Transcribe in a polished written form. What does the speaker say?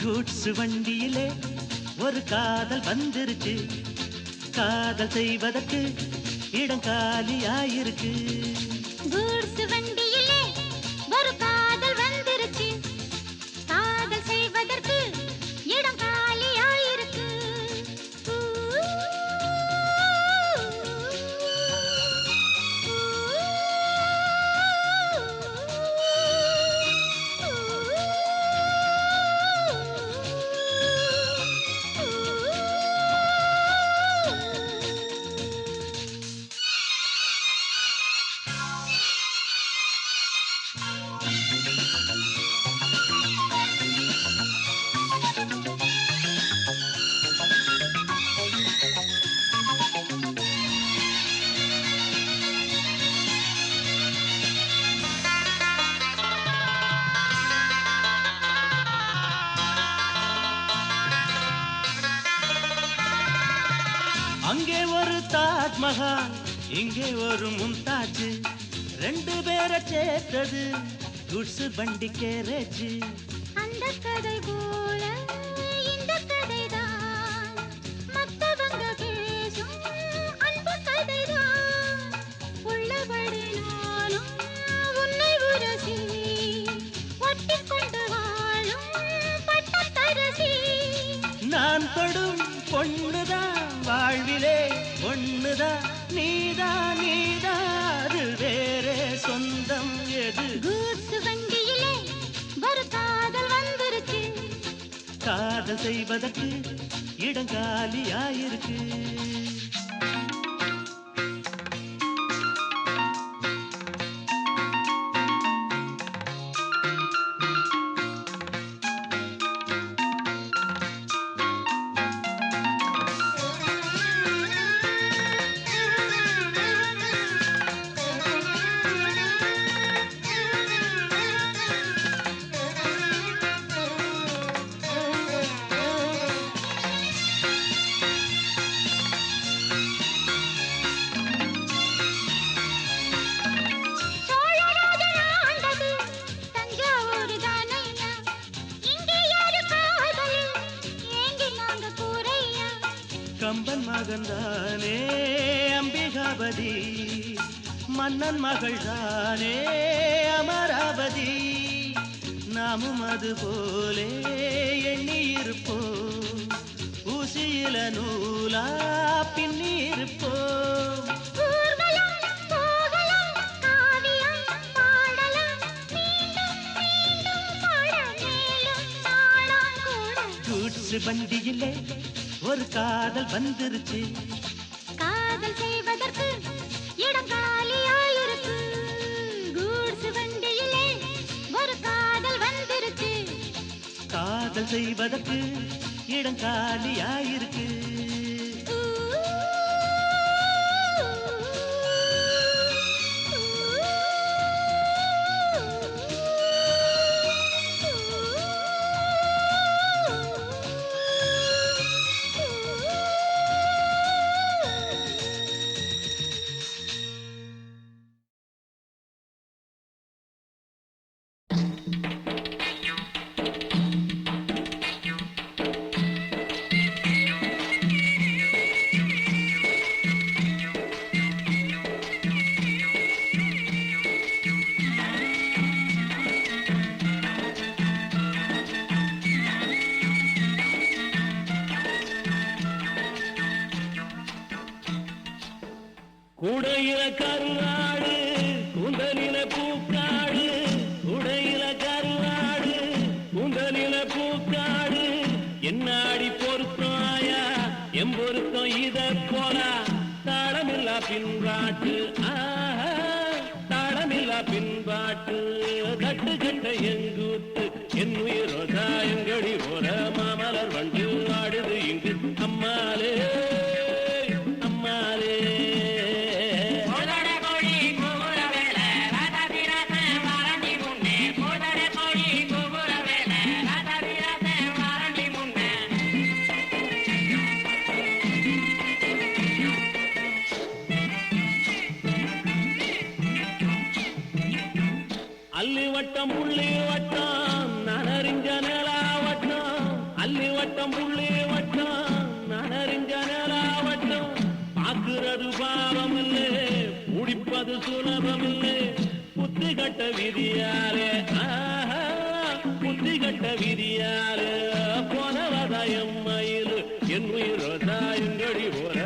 Goods வண்டியிலே ஒரு காதல் வந்துருச்சு, காதல் செய்வதற்கு இடம் காலியாயிருக்கு. கூட்ஸ் வண்டியிலே ஒரு காதல் வந்துருச்சு, காதல் செய்வதற்கு இடம் காலியாயிருக்கு. அங்கே ஒரு தாஜ்மஹால், இங்கே ஒரு மும்தாஜ், ரெண்டு பேரை சேர்த்தது குட்ஸ் வண்டி கேரேஜ். அந்த கதை போல இந்த கதைதான், மத்தவங்க பேசும் அன்பு கதைதான். உள்ளபடி நானும் உன்னை உரசி, ஒட்டிக்கொண்டு வாழும் பட்டத்தரசி. நான் தொடும் பொண்ணுதான் வாழ்விலே ஒண்ணுதான், நீதான் நீதான், அது வேறே சொந்தம் எது? கூட்ஸ் வண்டியிலே ஒரு காதல் வந்துருச்சு, காதல் செய்வதற்கு இடம் காலியாயிருக்கு. கம்பன் மகன்தானே அம்பிகாபதி, மன்னன் மகள் தானே அமராவதி. நாமும் அது போலே எண்ணி இருப்போம், ஊசியில நூலா பின்னி இருப்போம். கூட்ஸ் வண்டியிலே ஒரு காதல் வந்துருச்சு, காதல் செய்வதற்கு இடம் காலியாயிருக்கு. கூட்ஸ் வண்டியிலே ஒரு காதல் வந்துருச்சு, காதல் செய்வதற்கு இடம் காலியாயிருக்கு. கூடையில கருவாடு கூந்தலில பூக்காடு, கூடையில கருவாடு கூந்தலில பூக்காடு. என்னாடி பொருத்தமாயா எம் பொருத்தம் இத போலா, தாளமில்லா பின்பாட்டு தாளமில்லா பின்பாட்டு. கட்டு கட்ட எங்கூத்து என் உயிரோதா எங்கடி போல மாமலர் வண்டு ஆடுது இங்கு. அம்மாலே அம்மாலே அல்லி வட்டம் புள்ளி வட்டம் நனறிஞ்ச நிலா வட்டம், போவது சுலபமில்லை புத்தி கட்ட விதியாலே புத்தி கட்ட விதியாலே போனவதாயம் மயில் என் உயிரோ தாயங்கடி ஓர